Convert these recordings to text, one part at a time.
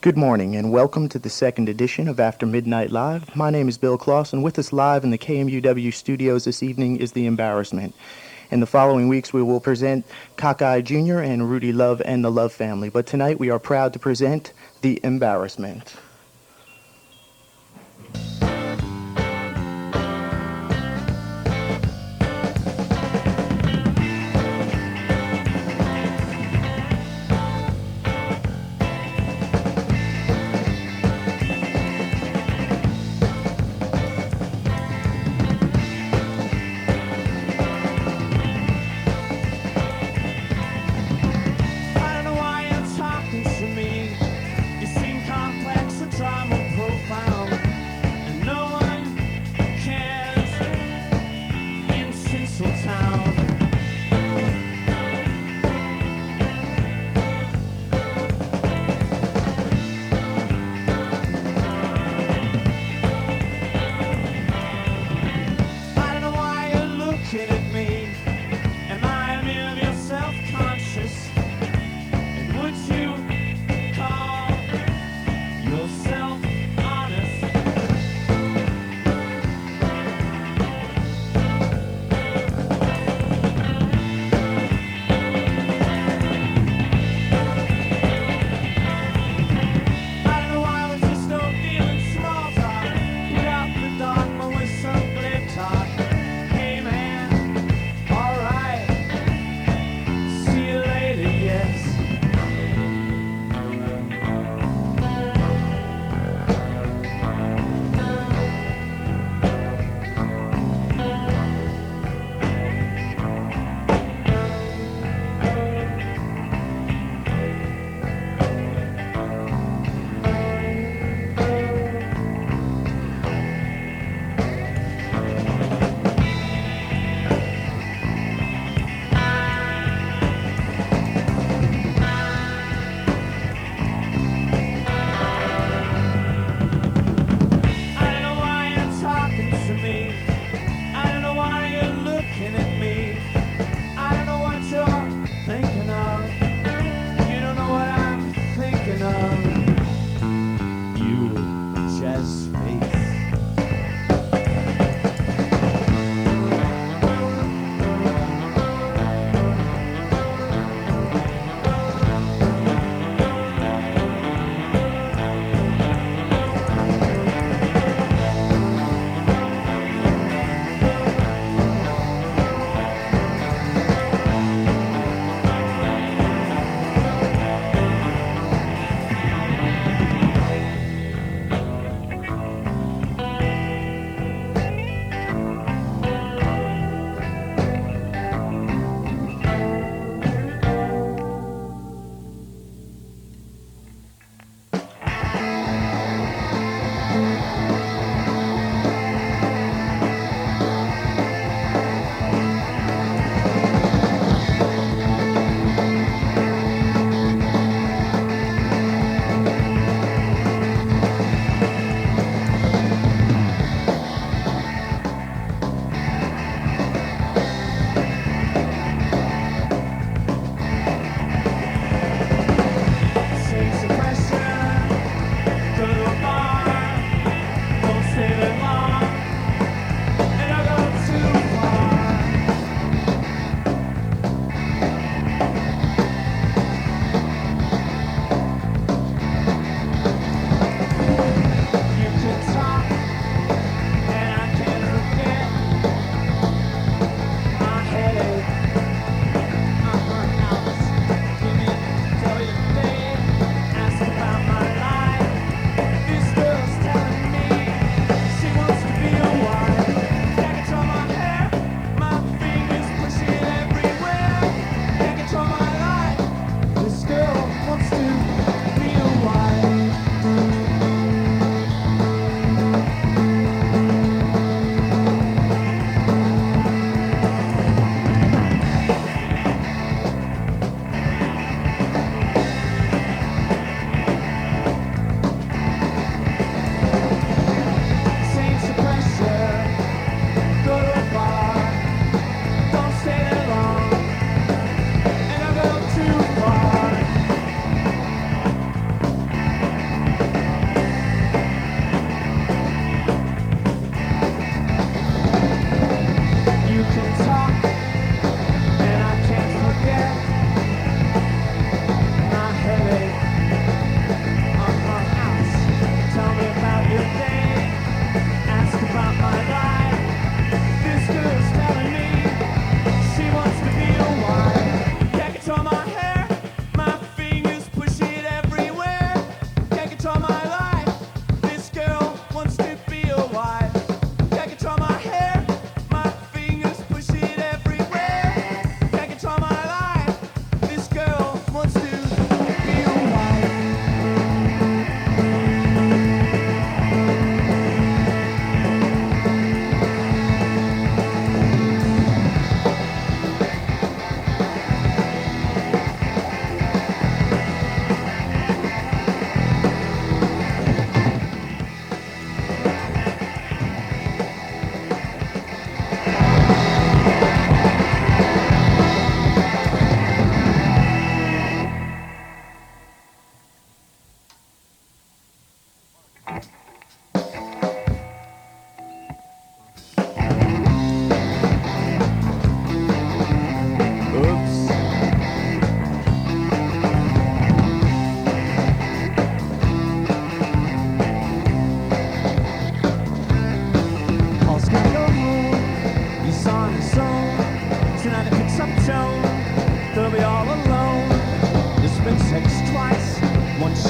Good morning and welcome to the second edition of After Midnight Live. My name is Bill Kloss, and with us live in the K.M.U.W studios this evening is the Embarassment. In the following weeks we will present Cockeye Jr. and Rudy Love and the Love Family, but tonight we are proud to present the Embarassment. I don't know why you're talking to me. You seem complex and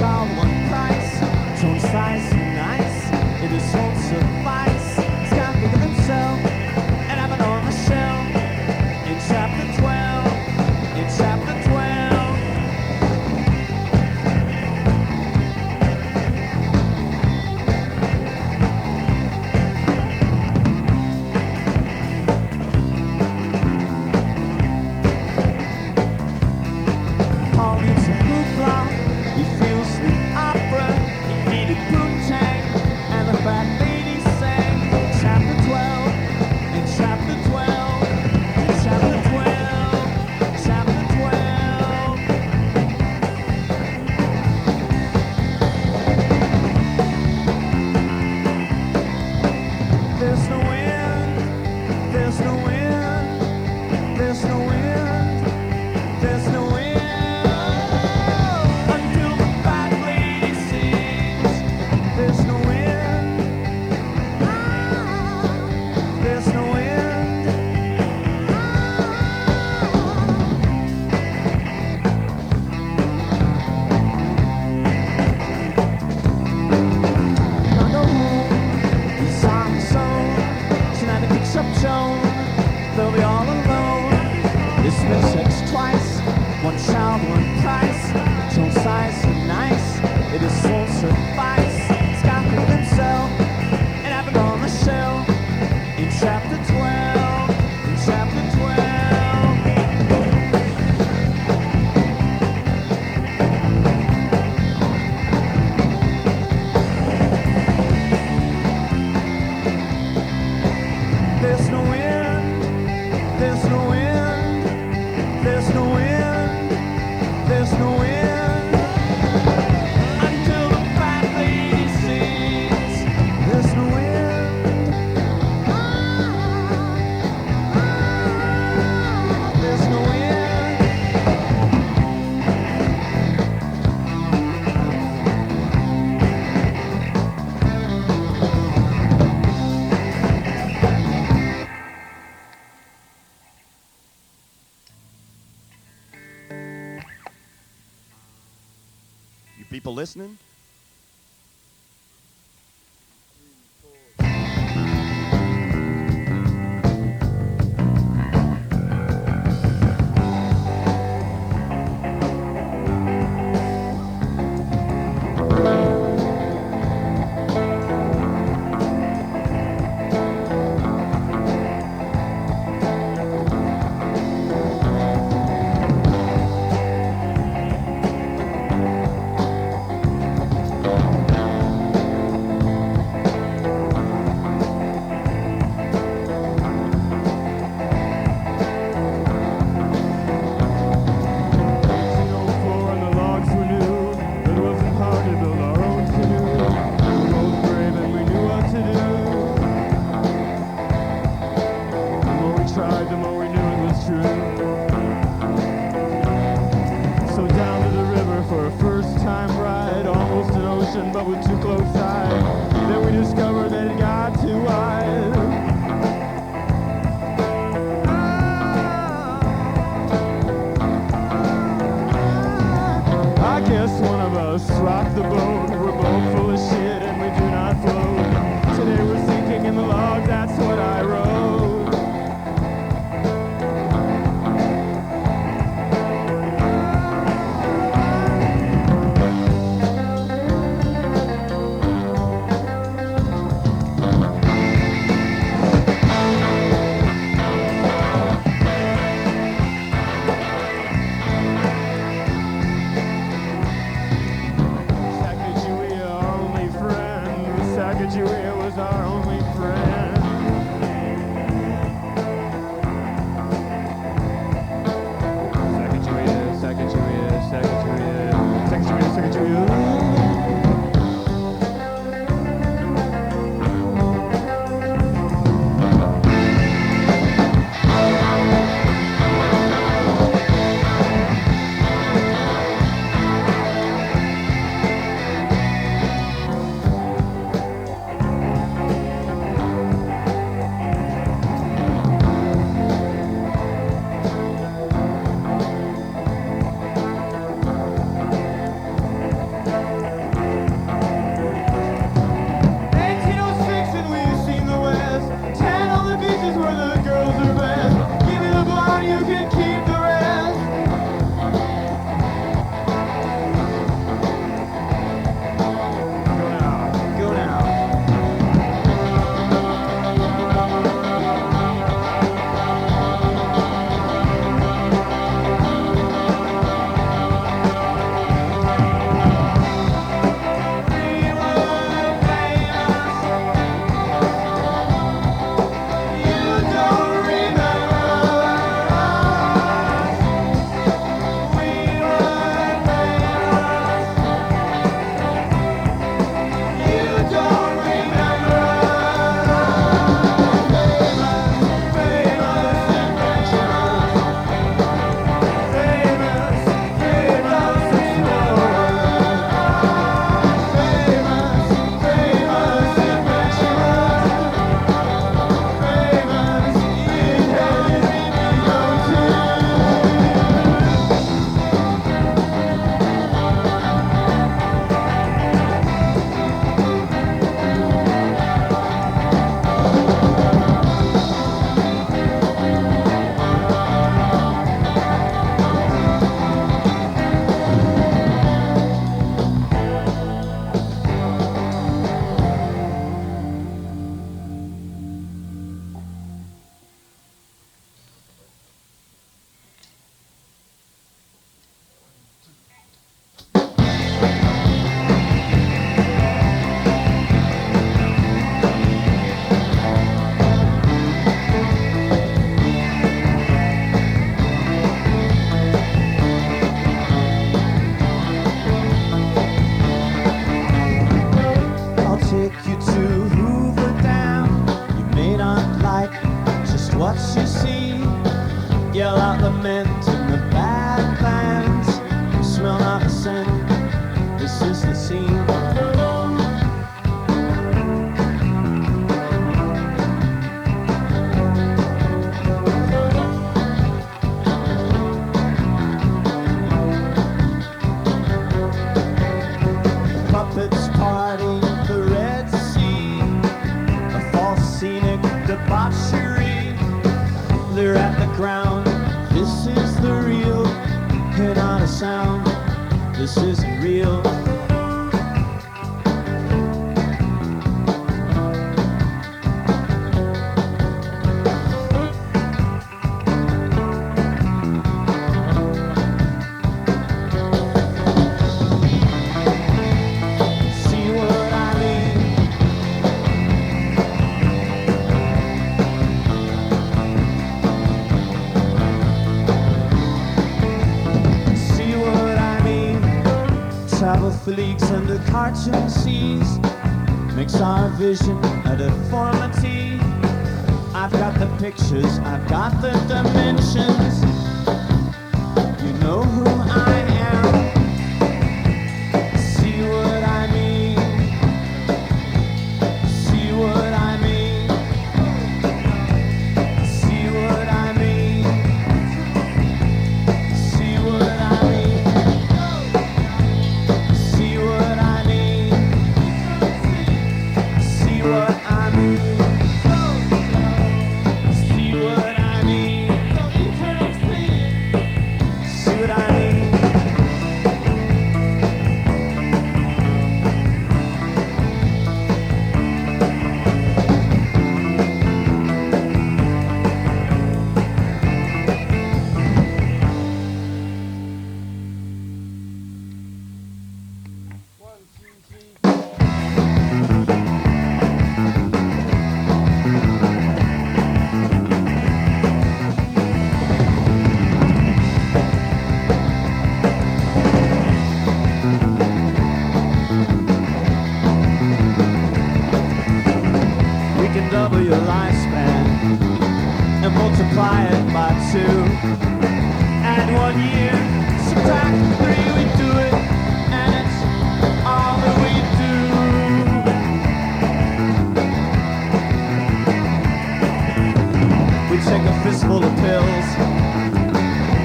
child, one price. Tone size so nice, it is won't suffice. He's got to think of himself and have it on the shelf. In chapter 12, in chapter 12. Paul needs a hoopla, he feels the opera, he needed poontang, and the fat lady sang. Chapter 12, in chapter 12, in chapter 12, chapter 12. There's no wind, there's no wind, there's no wind, there's no wind. Until the fat lady sings, there's no wind, there's no wind. I go home, he's on his own. Tonight he picks up Joan, they'll be all alone. It's been sex twice, one child, one price. Tone size so nice, it is won't suffice. He's got to think of himself and have it on the shelf. In chapter 12, in chapter 12. There's no wind, there's no wind, there's no wind, there's no wind. Until the fat lady sings, there's no wind. There's no wind. You people listening? But we're too close side. Then we discovered that it got too wide. I guess one of us rocked the boat. We're both full of shit and we do not float. Today we're sinking in the log, that's what I wrote. Sacagawea was our only friend. Sacagawea, Sacagawea, Sacagawea, Sacagawea, Sacagawea. sound. This isn't real. See what I mean? See what I mean? Travel for leagues under cartoon seas, makes our vision a deformity. I've got the pictures, I've got the dimensions. You know who I am. See what I mean? See what I mean? See what I mean? See what I mean? See what I mean? See what I mean? See what I mean? See what I mean? We can double your lifespan and multiply it by 2. Add 1 year, subtract 3, we do it, and it's all that we do. We take a fistful of pills,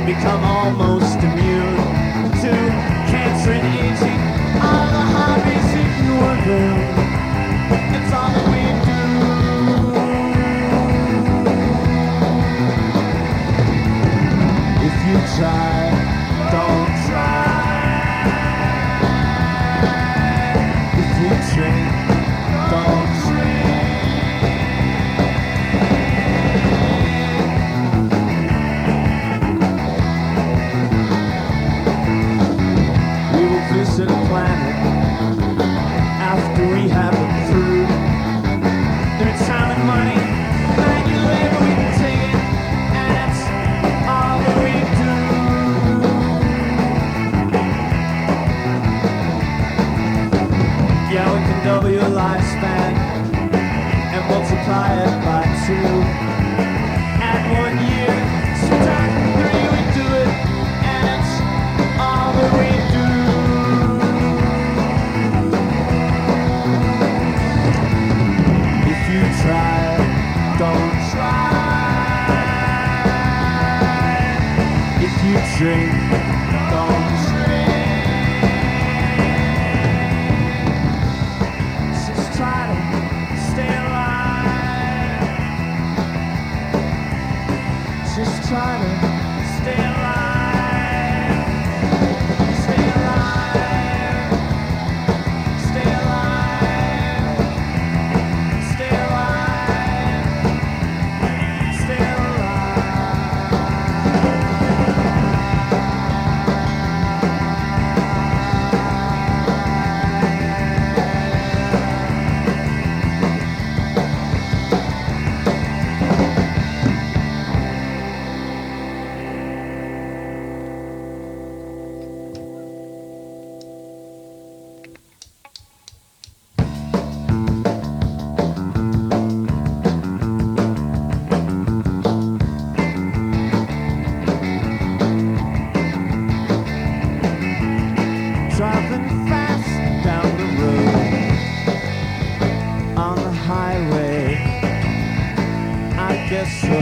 become almost immune to cancer and aging, all the hobbies ignore them. It's all that we do. If you try, don't try. If you drink, don't drink. We will visit a planet after we have it through. Through time and money, manual labor, we can take it, and that's all that we do. Yeah, we can double your lifespan and multiply it by 2. Add 1 year, subtract 3, we do it, and that's all that we do. If you try, don't try. If you drink, don't drink. Just try to stay alive. Just try to stay alive. Stay alive. Stay alive. Stay alive. Stay Driving fast down the road on the highway, I guess so.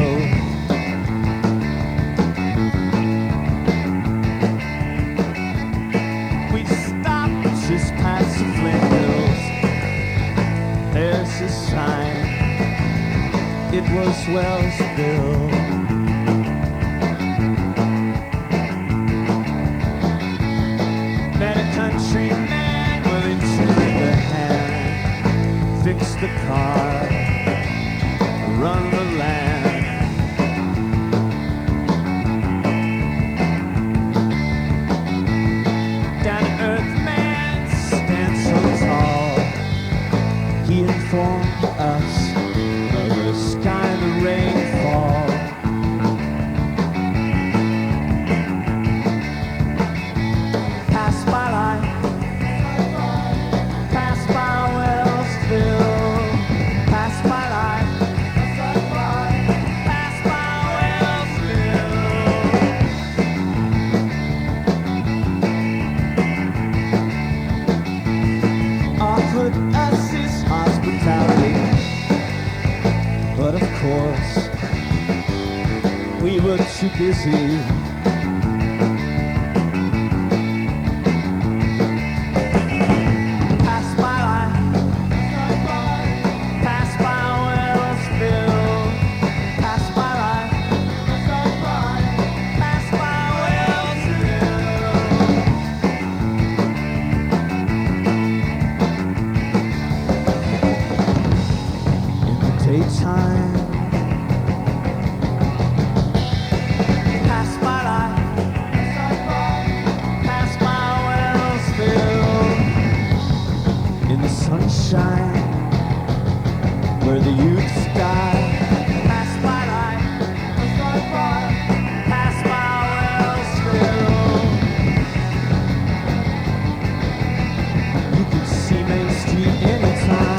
We stopped just past the Flint Hills. There's a sign, it was Wellsville. countryman willing to lend a hand, fix the car, run the land. Down-to-earth man stands so tall. He informed us of the sky and the rainfall. Pass by life, pass by Wellsville, pass by life, pass by Wellsville. Offered us his hospitality, but of course we were too busy. Daytime, pass by life, pass by Wellsville. In the sunshine, where the youths die, pass by life, pass by Wellsville. You can see Main Street anytime.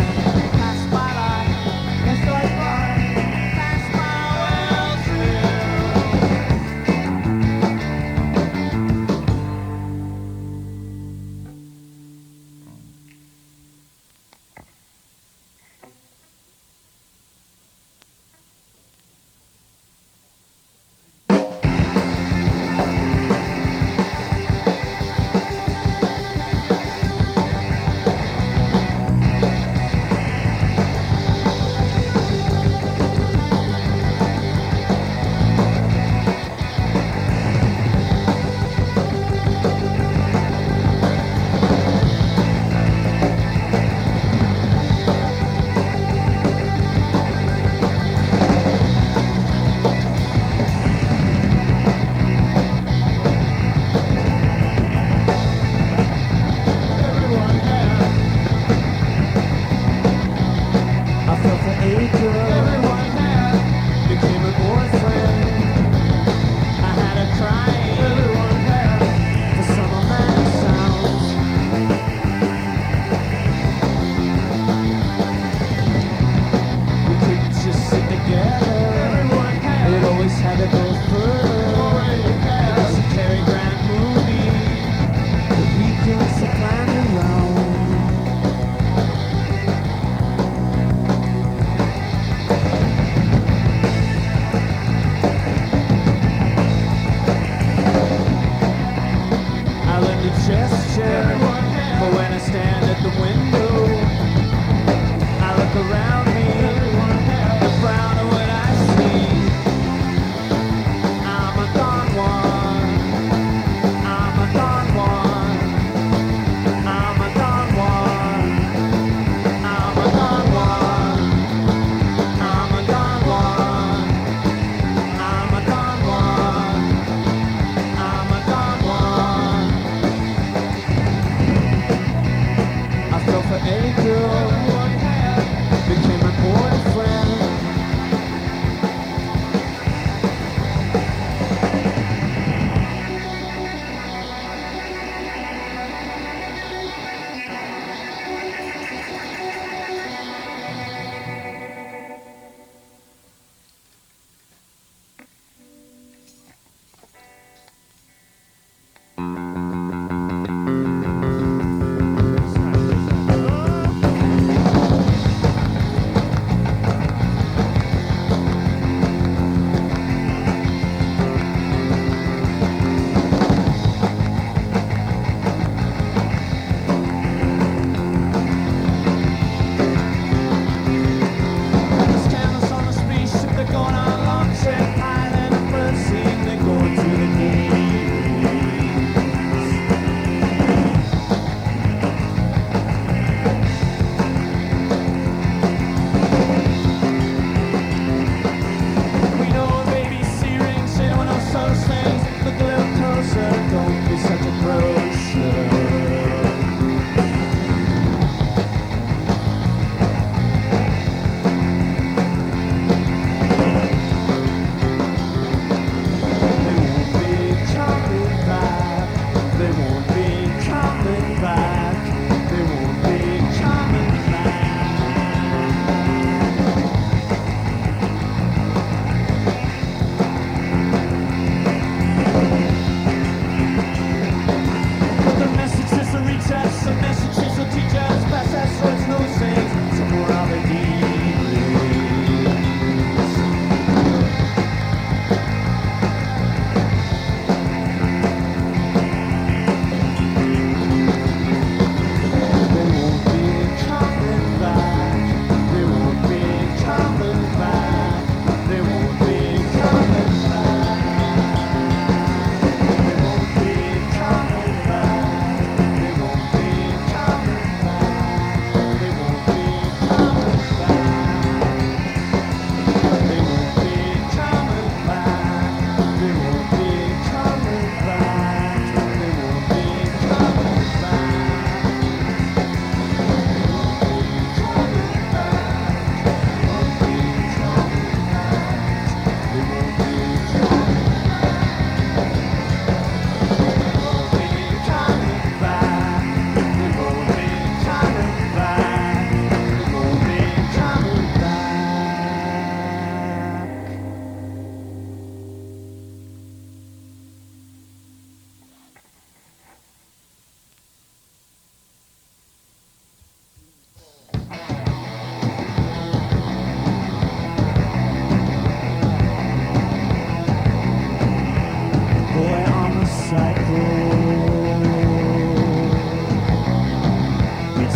Became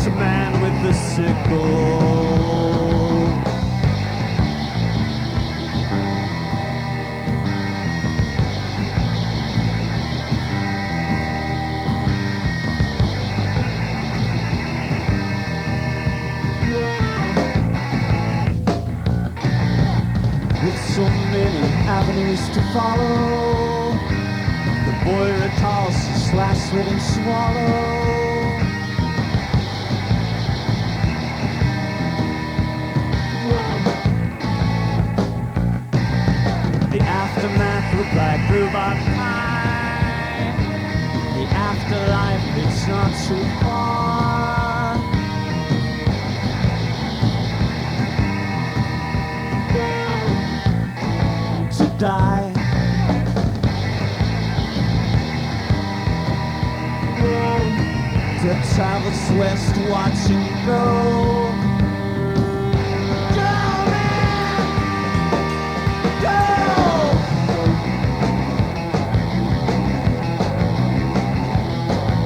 a man with a sickle. With so many avenues to follow, the boy recalls his last living swallow. The aftermath looked like rhubarb pie. The afterlife, it's not too far. To die. Death travels west, watching go. Go, man! Go!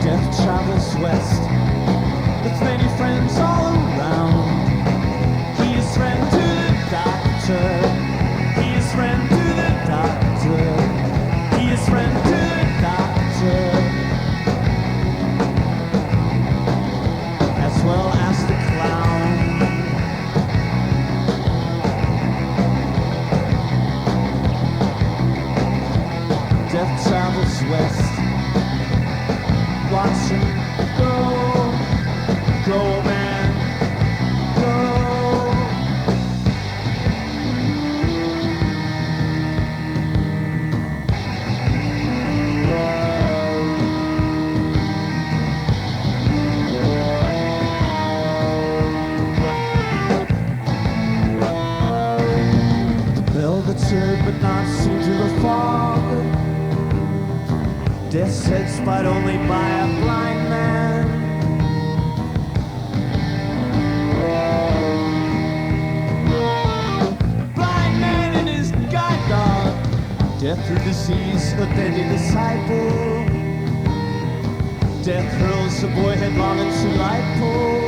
Death travels west, with many friends all around. He is friend to the doctor. He is friend to the doctor. He is friend to the doctor. As well as the clown. Death travels west. Watch him go. Go, man. Go. Velveted but not seen to the fog. Death's head spied only by a blind man. Blind man and his guide dog. Death through disease, a deadly disciple. Death hurls the boy headlong into light pole.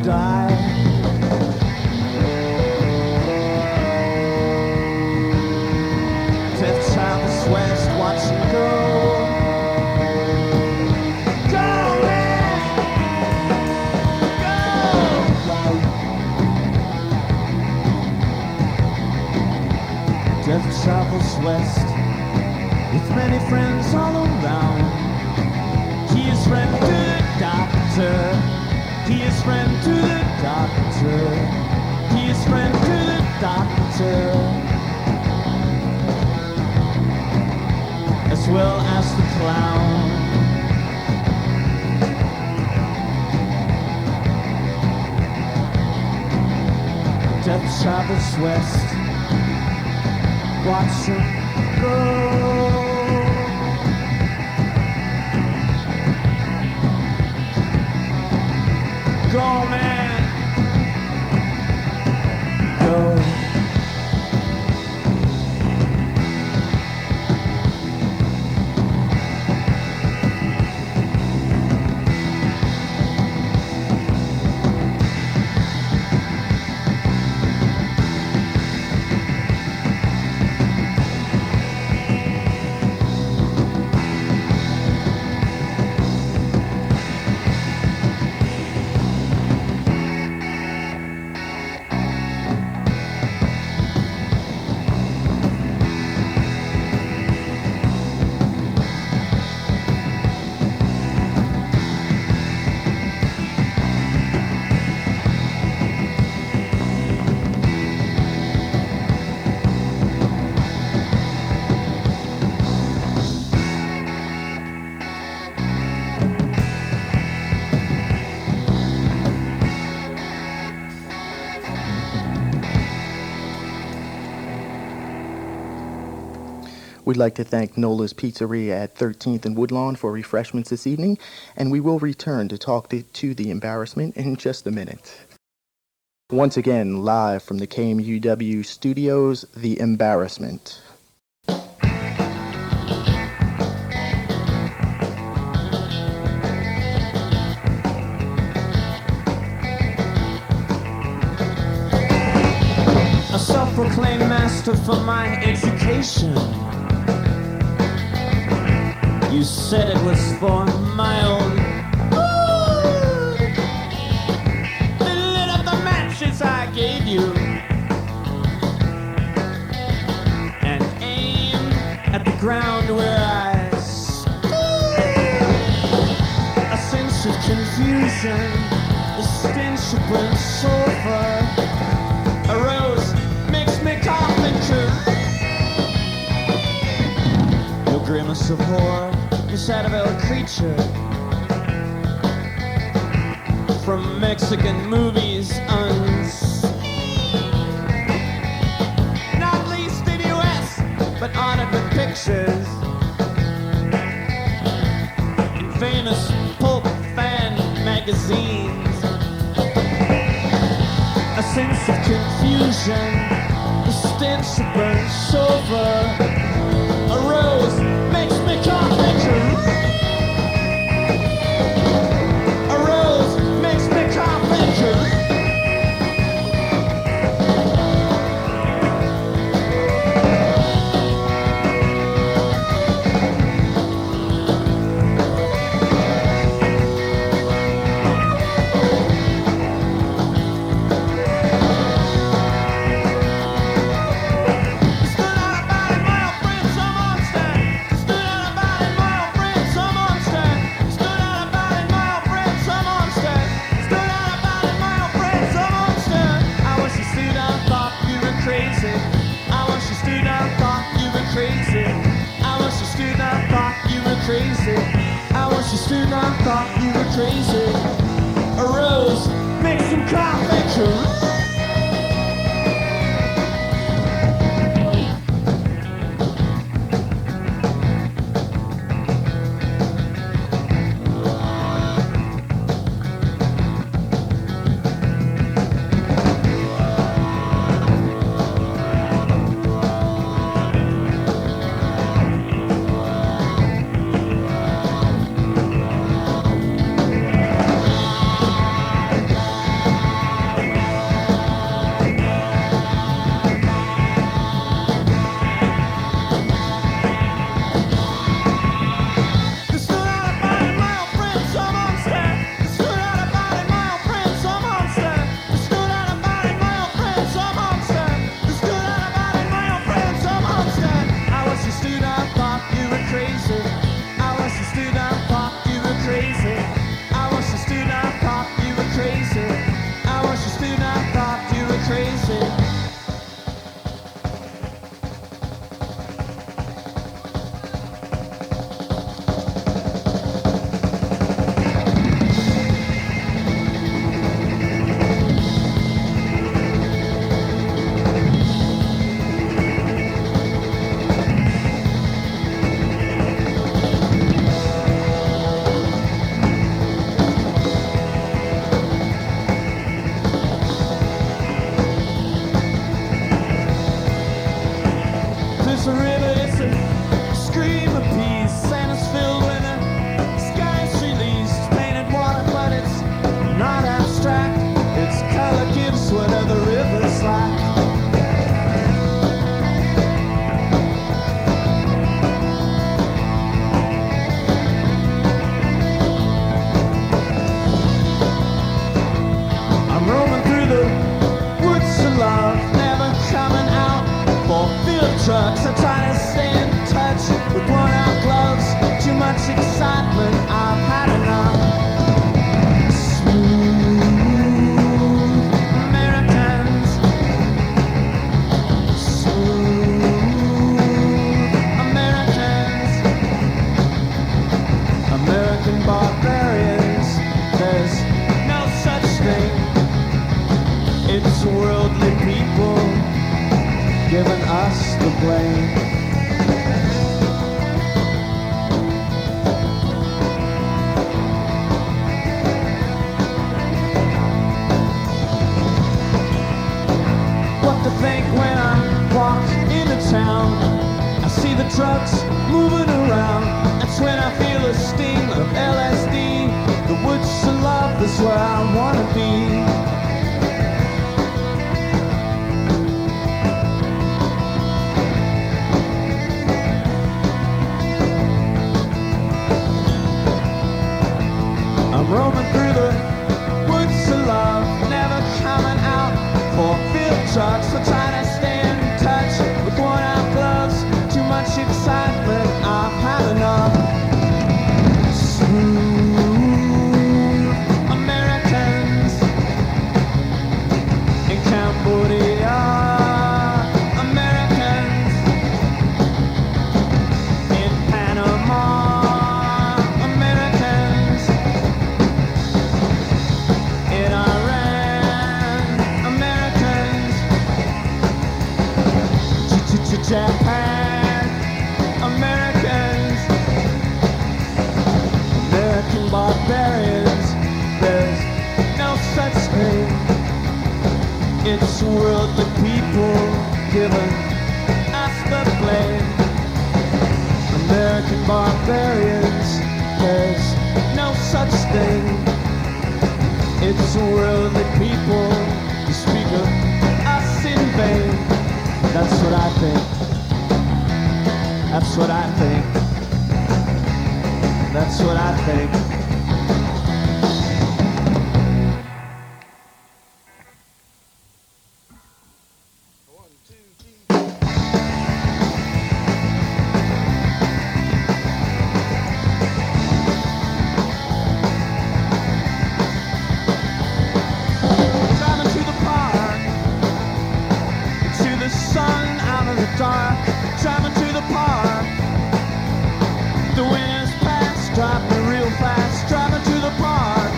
Die. Death travels west, watch him go. Go, man! Go! Death travels west, with many friends all around. He is friend to the doctor. He is friend to the doctor. He is friend to the doctor. As well as the clown. Death travels west. Watch him go. Go, man! Go. We'd like to thank Nola's Pizzeria at 13th and Woodlawn for refreshments this evening, and we will return to talk to the Embarassment in just a minute. Once again, live from the K.M.U.W studios, the Embarassment. claim master for my education. You said it was for my own good. They lit up the matches I gave you and aimed at the ground where I stood. A sense of confusion, the stench of burnt sulfur arose, makes me cough and chirp. Your grimace of horror, the shadow of a creature from Mexican movies unseen. Not least in US, but honored with pictures in famous pulp fan magazines. A sense of confusion, the stench of burnt sulfur arose, makes me cough and chirp. Arose, makes me cough and chirp. Crazy. I wish you stood up, thought you were crazy. Arose, make some coffee, true. Trucks, I try to stay in touch with worn out gloves. Too much excitement, I've had enough. Smooth Americans, smooth Americans, American barbarians. There's no such thing. It's worldly people giving us the blame. What to think when I walk into town? I see the trucks moving around. That's when I feel a sting of LSD. The woods of love is where I wanna be. excitement, I've had enough. Smooth Americans in Cambodia, Americans in Panama, Americans in Iran, Americans Japan, Americans, American barbarians. There's no such thing. It's worldly people giving us the blame. American barbarians. There's no such thing. It's worldly people who speak of us in vain. That's what I think. That's what I think. That's what I think. Driving to the park, to the sun out of the dark. Driving to the park, the winter's past, driving real fast. Driving to the park,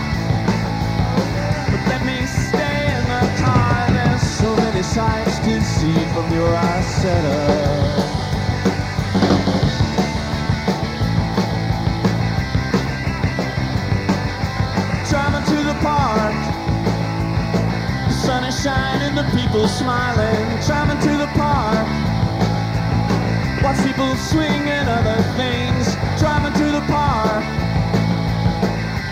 but let me stay in the car. There's so many sights to see from your setup. Driving to the park, the sun is shining, the people smiling. Driving to the park, watch people swing and other things. Driving to the park,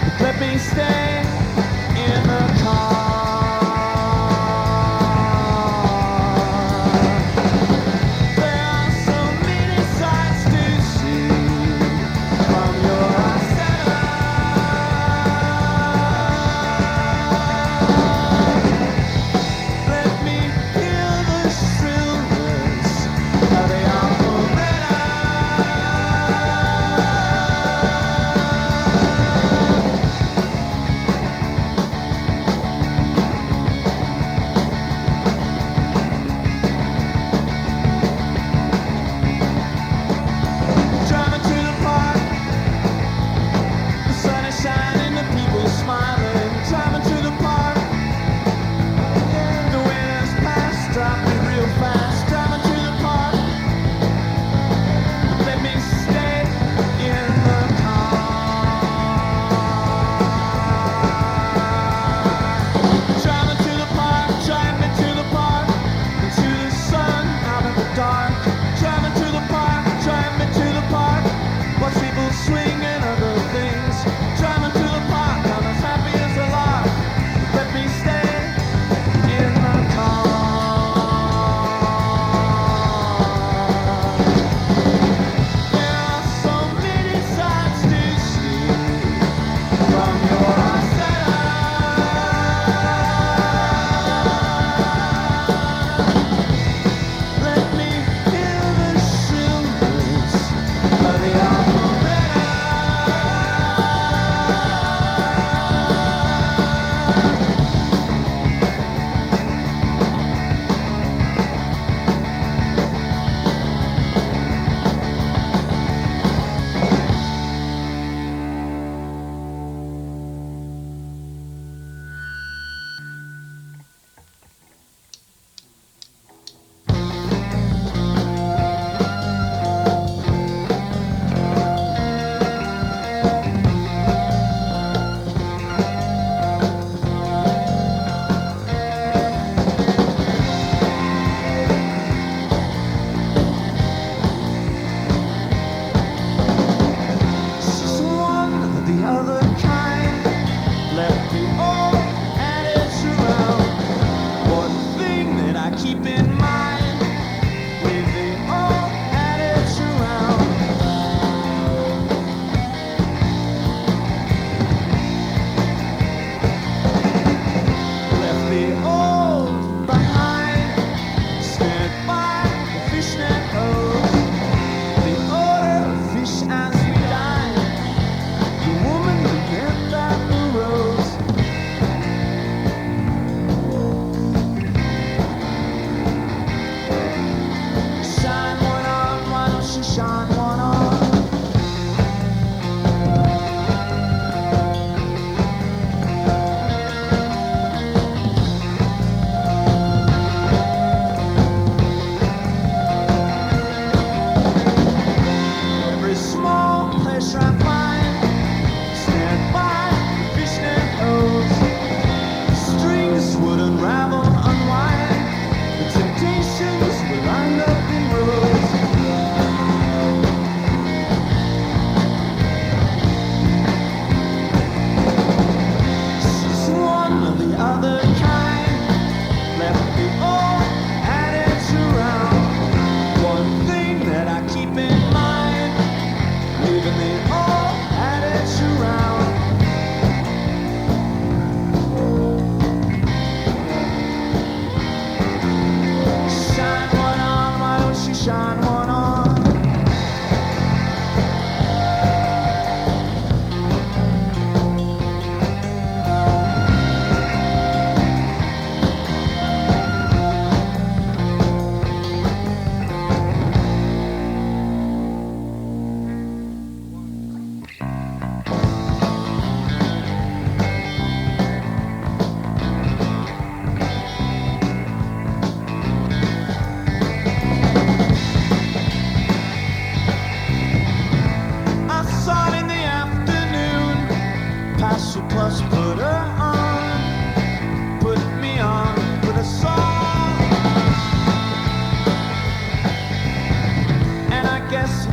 but let me stay in the car. There are so many sights to see from your setup. Let me hear the shrillness of the operator.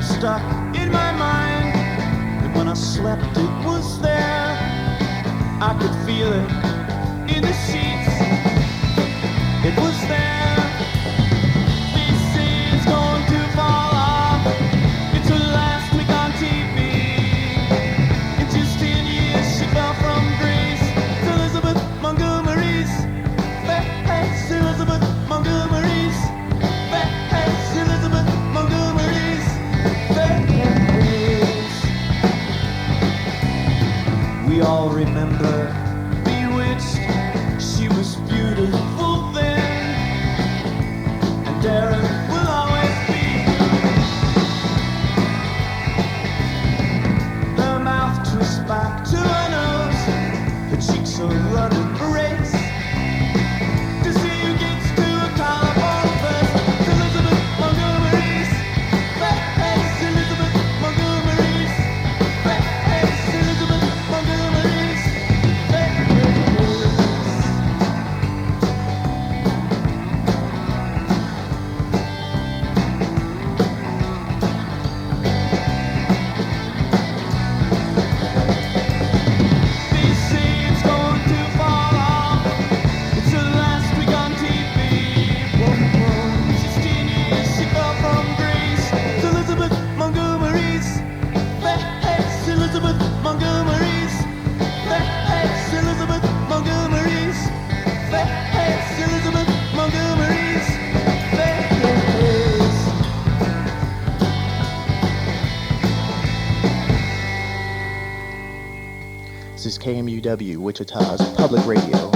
stuck in my mind. And when I slept, it was there. I could feel it in the sheets. It was there. This is going to fall off. It's her last week on TV. In just 10 years, she fell from grace. It's Elizabeth Montgomery's face. Elizabeth Montgomery's face. Elizabeth Montgomery's face. We all remember Bewitched. She was beautiful then, and Darren will always be. Her mouth twists back to her nose. Her cheeks are running a race to see who gets to a collarbone first. It's Elizabeth Montgomery's face. Elizabeth Montgomery's face. Elizabeth Montgomery's face. They say it's going to fall off. It's her last week on TV. She's 10 years, she fell from grace. It's Elizabeth Montgomery's face. Elizabeth Montgomery's face. Elizabeth Montgomery's face. Elizabeth Montgomery's face. This is K.M.U.W Wichita's public radio.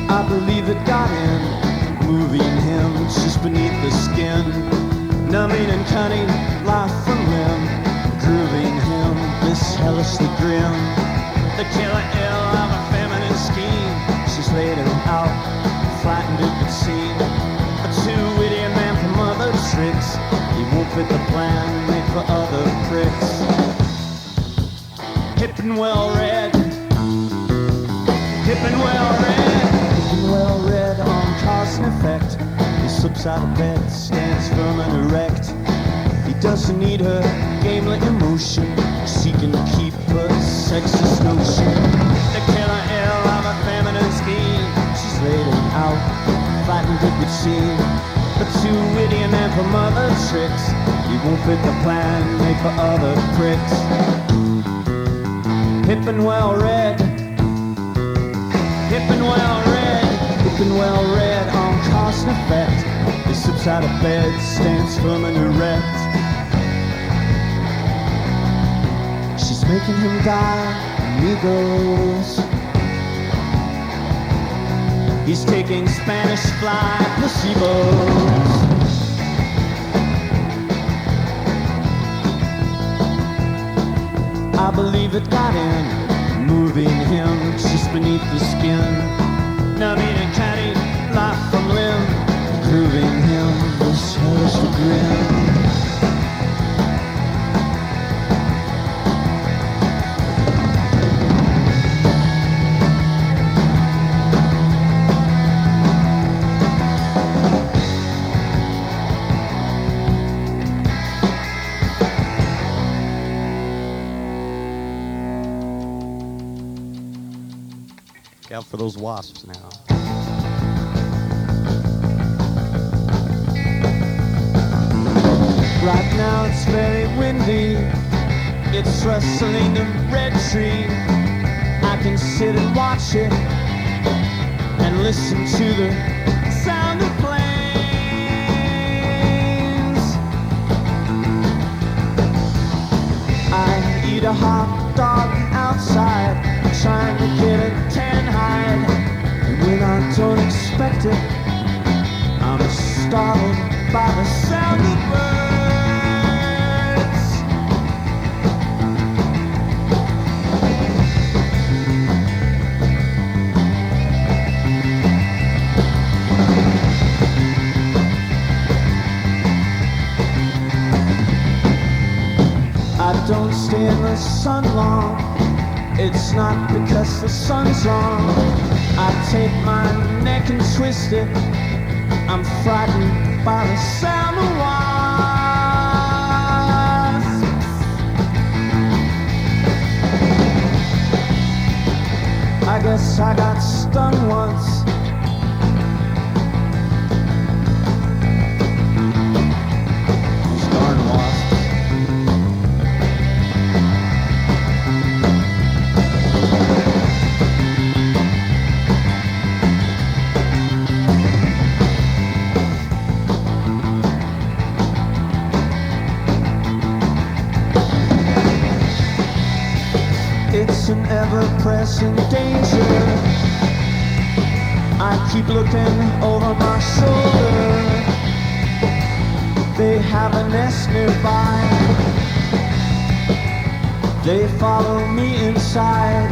I believe it got in, moving him just beneath the skin, numbing and cutting life from limb, grooving him this hellishly grim. The killer ill of a feminine scheme. She's laid him out, flattened it would seem. A two-witty man from other tricks. He won't fit the plan made for other pricks. Hip and well read, hip and well read, hip and well read on cause and effect. He slips out of bed, stands firm and erect. He doesn't need her gamely emotion. She can keep her sexist notion. The killer ill of a feminine scheme. She's laid him out, flattened it would seem. A two-witty man from other tricks. He won't fit the plan made for other pricks. Hip and well read, hip and well read, hip and well read on cause and effect. He slips out of bed, stands firm and erect. She's making him die, amigos. He's taking Spanish fly placebos. I believe it got in, moving him just beneath the skin, numbing and cutting life from limb, grooving him this hellish grin. Look out for those wasps now. Right now it's very windy. It's rustling the red tree. I can sit and watch it and listen to the sound of planes. I eat a hot dog outside, trying to get a tan hide. And when I don't expect it, I'm startled by the sound of birds. I don't stay in the sun long. It's not because the sun's wrong. I take my neck and twist it. I'm frightened by the sound of wasps. I guess I got stung once. These darn wasps. It's an ever-present danger. I keep looking over my shoulder. They have a nest nearby. They follow me inside.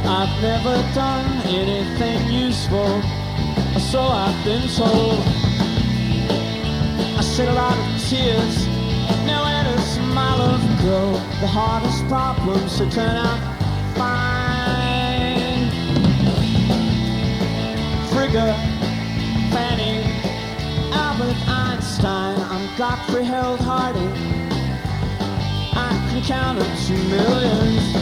I've never done anything useful, so I've been told. I shed a lot of tears, now where does my love go? The hardest problems they turn out fine. Frigga, Fanny, Albert Einstein, I'm Godfrey held Hardy. I can count up 2 millions.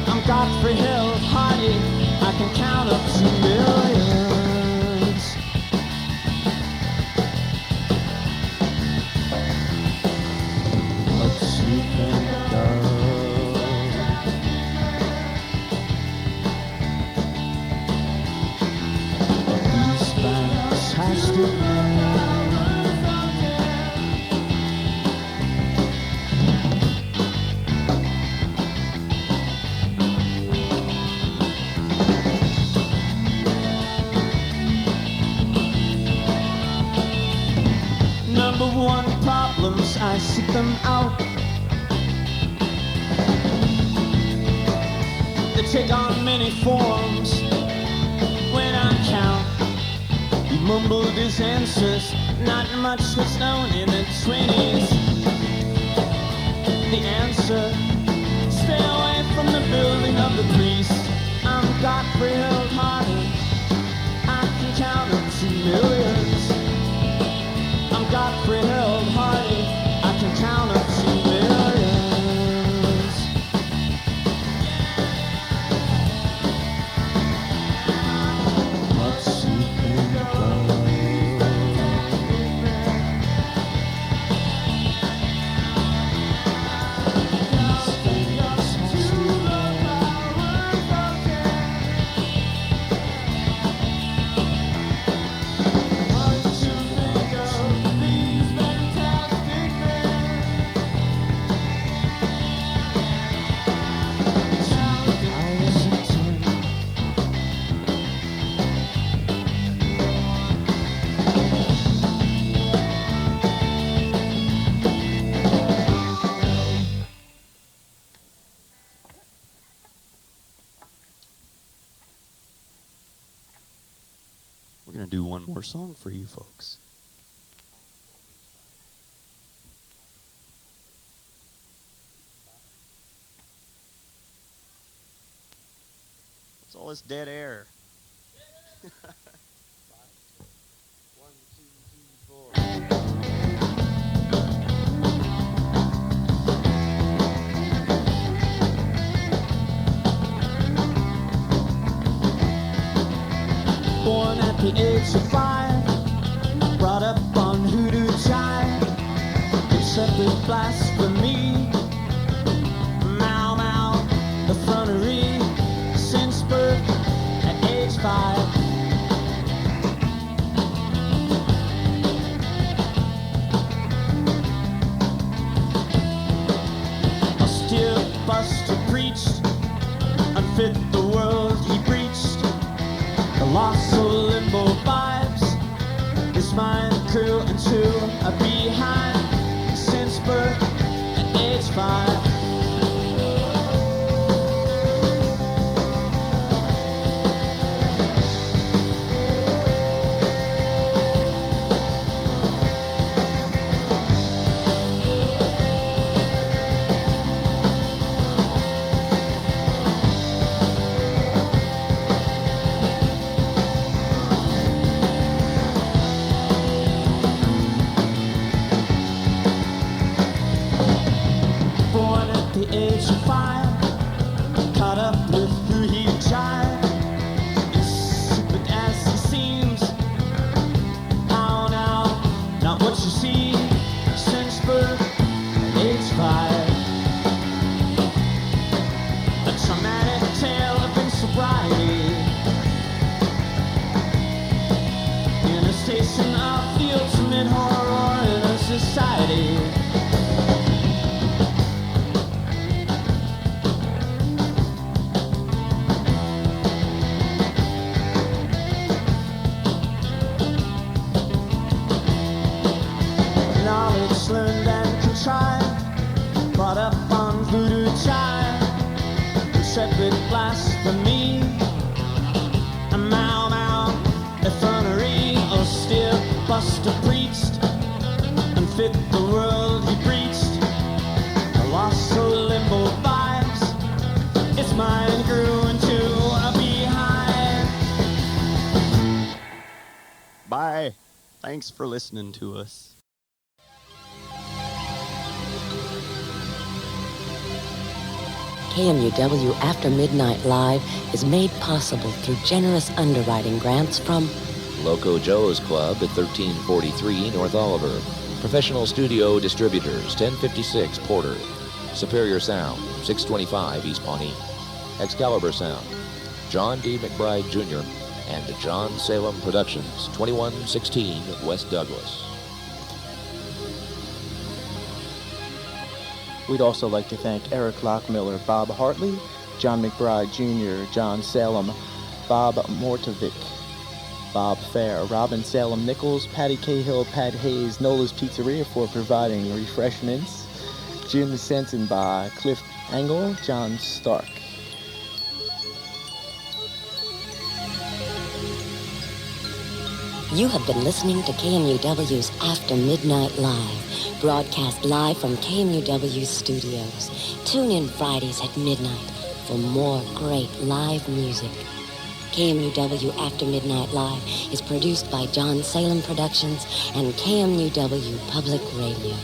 I'm Godfrey held Hardy. I can count up 2 millions. But you can go. These fantastic men. Number one problems, I seek them out. They take on many forms. When I count, he mumbled his answers. Not much was known in the 20s. The answer, stay away from the building of the priest. I'm Godfrey held Hardy. I can count up 2 millions. I'm Godfrey held Hardy. I can count up 2 millions. But you can go. We're going to do one more song for you folks. What's all this dead air? 1, 2, 3, 4. Born at the age of 5, brought up on hoodoo jive, accepted blasphemy, Mau Mau, effrontery, since birth at age 5. grew into a beehive since birth at age 5. Age of 5, caught up with who he jive, stupid as he seems. How now, not what you see, since birth, age 5. A traumatic tale of insobriety in a station of the ultimate horror in a society. Learned and contrived, brought up on voodoo jive, intrepid blasphemy, a mau effrontery, or stiff buster preached, unfit the world he preached, a lost soul limbo vibes, its mind grew into a beehive. Bye. Thanks for listening to us. K.M.U.W After Midnight Live is made possible through generous underwriting grants from Loco Joe's Club at 1343 North Oliver. Professional Studio Distributors, 1056 Porter. Superior Sound, 625 East Pawnee. Excalibur Sound, John D. McBride Jr. and John Salem Productions, 2116 West Douglas. We'd also like to thank Eric Lockmiller, Bob Hartley, John McBride Jr., John Salem, Bob Mortovic, Bob Fair, Robin Salem Nichols, Patty Cahill, Pat Hayes, Nola's Pizzeria for providing refreshments, Jim Sensenbaugh, Cliff Engel, John Stark. You have been listening to KMUW's After Midnight Live, broadcast live from KMUW studios. Tune in Fridays at midnight for more great live music. KMUW After Midnight Live is produced by John Salem Productions and KMUW Public Radio.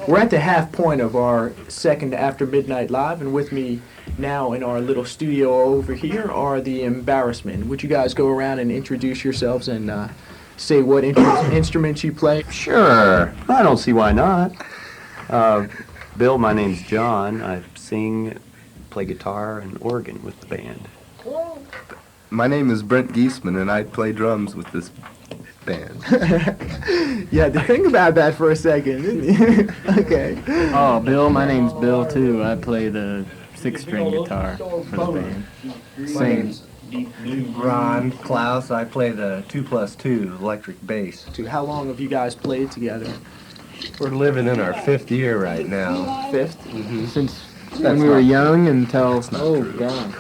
We're at the half point of our second After Midnight Live, and with me now in our little studio over here are the Embarassment. Would you guys go around and introduce yourselves and say what instruments you play? Sure. I don't see why not. Bill, my name's John. I sing, play guitar, and organ with the band. My name is Brent Giesman, and I play drums with this band. You had to think about that for a second, didn't you? Okay. Oh, Bill, my name's Bill, too. I play the 6-string guitar for the band. Sing. Ron Klaus, I play the 2+2 electric bass. How long have you guys played together? We're living in our 5th year right now. Fifth? Mm-hmm. Since when we were young until... Oh, God.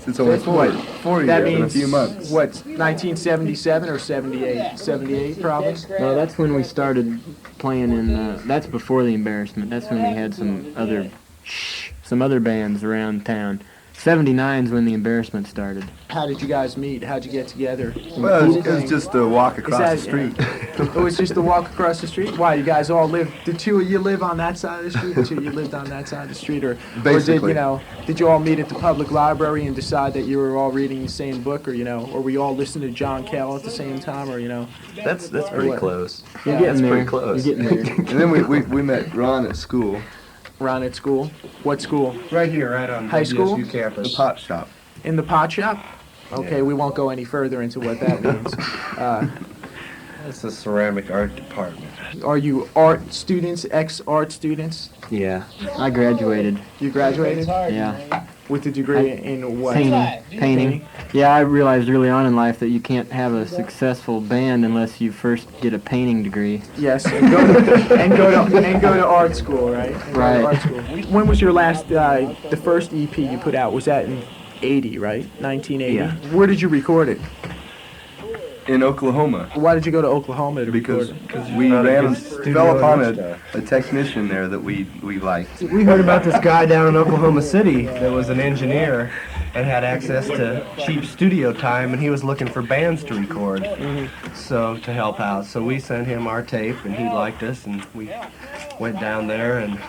It's only What? 4 That years in a means, few months. what, 1977 or 78? 78, probably? No, that's when we started playing in, that's before the Embarassment. That's when we had some other bands around town. 79's when the Embarassment started. How did you guys meet? How'd you get together? Well, it was just a walk across the street. It was just a walk across the street? Why, you guys all live, the two of you live on that side of the street? The two of you lived on that side of the street? Or Basically. Did you all meet at the public library and decide that you were all reading the same book? Or, or we all listening to John Cale at the same time? Or, That's pretty close. You're Yeah, getting that's there. pretty close. You're getting there. And then we met Ron at school. Ron at school? What school? Right here, right on High school? WSU campus. The pot shop. In the pot shop? Okay, Yeah. we won't go any further into what that means. That's the ceramic art department. Are you art students, ex-art students? Yeah. I graduated. You graduated? Yeah. With a degree in what? Painting. Yeah, I realized early on in life that you can't have a successful band unless you first get a painting degree. Yes, and go to art school, right? And go to Right. art school. When was your last, the first EP you put out? Was that in 80, right? 1980? Yeah. Where did you record it? In Oklahoma. Why did you go to Oklahoma to Because record it? we not a ran, good studio fell upon and a technician there that we liked. We heard about this guy down in Oklahoma City that was an engineer and had access to cheap studio time, and he was looking for bands to record, so to help out. So we sent him our tape, and he liked us, and we went down there, and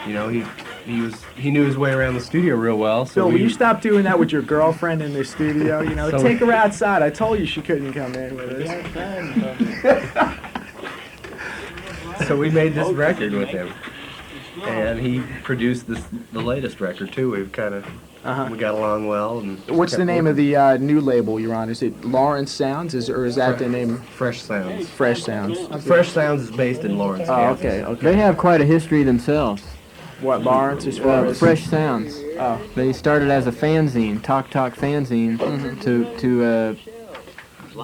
you know, he knew his way around the studio real well. So Bill, will we, you stop doing that with your girlfriend in the studio? You know, So- take her outside. I told you she couldn't come in with us. So we made this record with him, and he produced the latest record too. We've kind of we got along well. And What's the kept name of working. the new label you're on? Is it Lawrence Sounds, or is that the name? Fresh Sounds? Fresh Sounds. Fresh Sounds is based in Lawrence. Oh, Kansas. okay, okay. They have quite a history themselves. What, Lawrence, as far as... Fresh Sounds. Oh. They started as a fanzine, Talk fanzine, to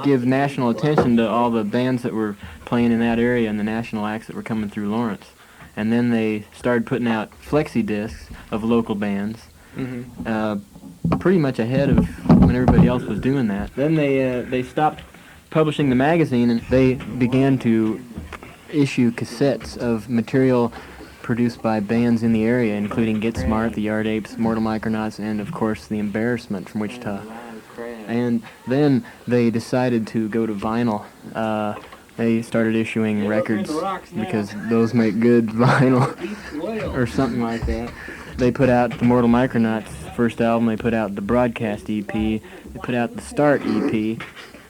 give national attention to all the bands that were playing in that area and the national acts that were coming through Lawrence. And then they started putting out flexi discs of local bands, pretty much ahead of when everybody else was doing that. Then they stopped publishing the magazine, and they began to issue cassettes of material produced by bands in the area, including Get Smart, the Yard Apes, Mortal Micronauts, and of course the Embarassment from Wichita. And then they decided to go to vinyl. They started issuing records because those make good vinyl or something like that. They put out the Mortal Micronauts first album, they put out the Broadcast EP, they put out the Start EP,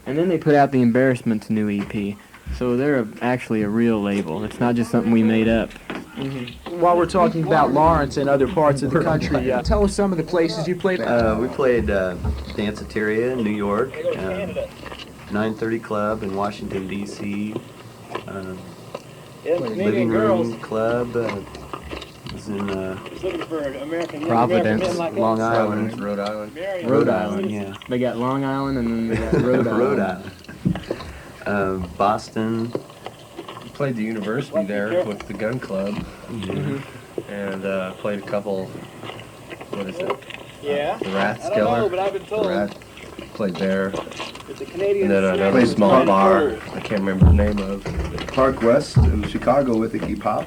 and then they put out the Embarrassment's new EP. So they're actually a real label. It's not just something we made up. While we're talking about Lawrence and other parts of the country, tell us some of the places you played. We played Danceteria in New York, 930 Club in Washington, D.C., Living Room Club was in Providence, Long Island. Rhode Island. Rhode Island. Yeah. They got Long Island and then they got Rhode Island. Rhode Island. Boston. Played the university there with the gun club, and played a couple. What is it? Yeah. The Rathskeller. The Rat. Played there, It's a Canadian and then another small bar. I can't remember the name of. Park West in Chicago with Iggy Pop.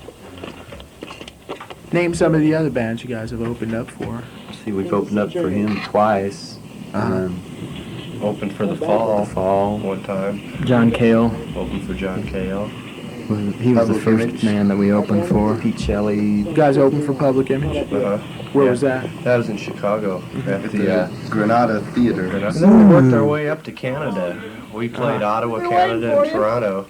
Name some of the other bands you guys have opened up for. See, we've opened up for him twice. Opened for the Fall. Fall. One time. John Cale. Opened for John K.O. He was the Public first Image. man that we opened for. Pete Shelley. You guys opened for Public Image? Where was that? That was in Chicago at At the. the Granada Theater. And then we worked our way up to Canada. We played Ottawa, Canada, and Toronto.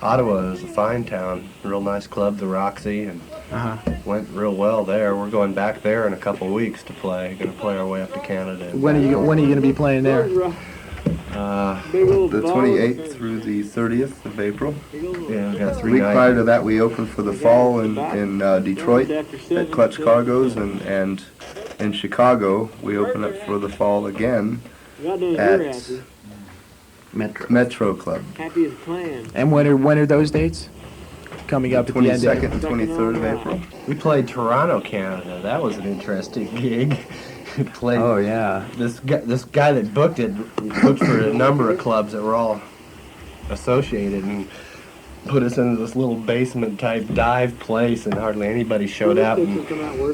Ottawa is a fine town, real nice club, the Roxy, and went real well there. We're going back there in a couple of weeks to play. Going to play our way up to Canada. When are you going to be playing there? The 28th through the 30th of April. Yeah, we got The 3 week nights. prior to that, we opened for the Fall in Detroit at Clutch Cargo's, and in Chicago, we opened up for the Fall again at Metro Club. Happy as planned. And when are those dates? Coming up at the end of 22nd and 23rd of April. We played Toronto, Canada. That was an interesting gig. Played Oh, yeah. this guy that booked it booked for a number of clubs that were all associated, and put us into this little basement type dive place, and hardly anybody showed up, and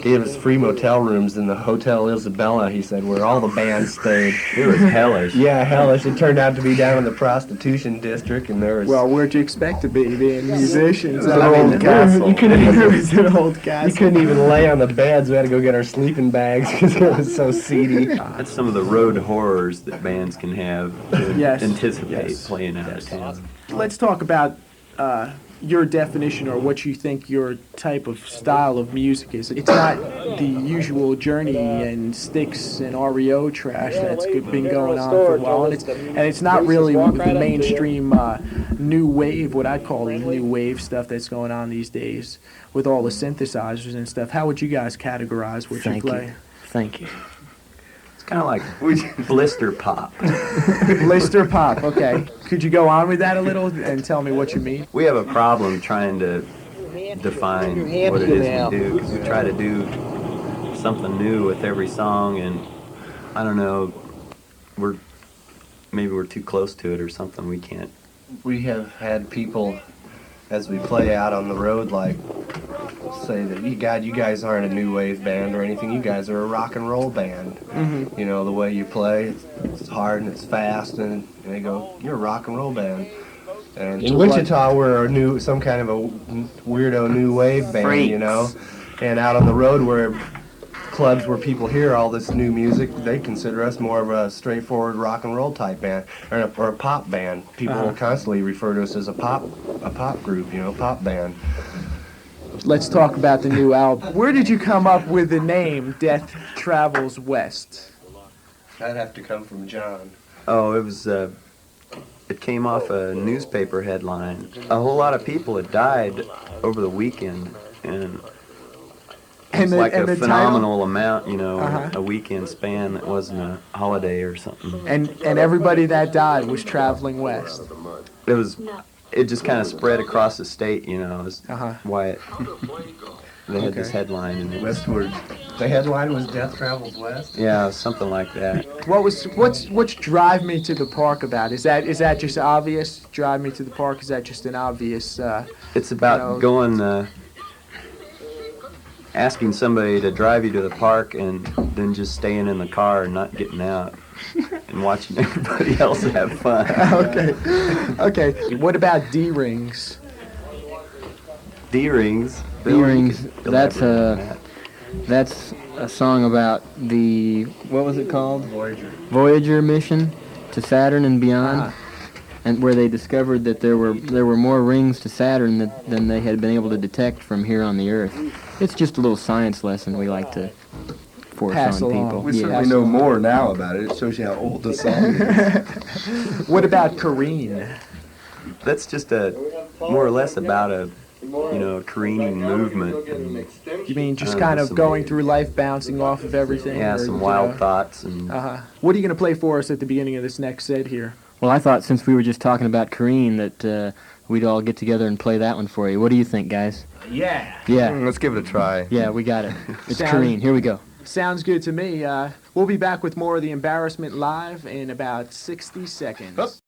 gave us free motel rooms in the Hotel Isabella, he said, where all the bands stayed. It was hellish. Yeah, hellish. It turned out to be down in the prostitution district, and there was Well, where'd you expect to be, being musicians? an old castle. You couldn't even, it was an old castle. You couldn't even lay on the beds. We had to go get our sleeping bags because it was so seedy. That's some of the road horrors that bands can have to Yes. anticipate Yes. playing out of town. Let's talk about your definition, or what you think your type of style of music is. It's not the usual Journey and Styx and REO trash that's been going on for a while, and it's not really the mainstream new wave, what I'd call the new wave stuff that's going on these days with all the synthesizers and stuff. How would you guys categorize what you play? Thank you. kind of like blister pop. Blister pop, okay. Could you go on with that a little and tell me what you mean? We have a problem trying to define what it is we do, because we try to do something new with every song, and I don't know, maybe we're too close to it or something. We can't. We have had people, as we play out on the road, like, say that, you guys aren't a new wave band or anything. You guys are a rock and roll band. Mm-hmm. You know, the way you play, it's hard and it's fast, and they go, you're a rock and roll band. And in Wichita, we're some kind of a weirdo new wave band, Freaks. you know. And out on the road, where clubs where people hear all this new music, they consider us more of a straightforward rock and roll type band, or a pop band. People will constantly refer to us as a pop group, you know, pop band. Let's talk about the new album. Where did you come up with the name Death Travels West? That'd have to come from John. Oh, it was. It came off a newspaper headline. A whole lot of people had died over the weekend, and it was like a phenomenal amount, you know, a weekend span that wasn't a holiday or something. And everybody that died was traveling west. It just kind of spread across the state, you know. Is why they had this headline in it. Westward. The headline was Death Travels West? Yeah, something like that. What's Drive Me to the Park about? Is that just obvious? Drive Me to the Park, is that just an obvious it's about going asking somebody to drive you to the park and then just staying in the car and not getting out and watching everybody else have fun. Okay. What about D-Rings? D-Rings? D-Rings, that's a song about the, what was it called? Voyager mission to Saturn and beyond, and where they discovered that there were more rings to Saturn than they had been able to detect from here on the Earth. It's just a little science lesson we like to force on people. We certainly know more now about it. It shows you how old the song is. What about Careen? That's just more or less about a careening movement. And, you mean just kind of going through life, bouncing off of everything? Yeah, some wild thoughts. And What are you going to play for us at the beginning of this next set here? Well, I thought since we were just talking about Careen that we'd all get together and play that one for you. What do you think, guys? Yeah. Let's give it a try. Yeah, we got it. It's Careen. Here we go. Sounds good to me. We'll be back with more of the Embarrassment Live in about 60 seconds.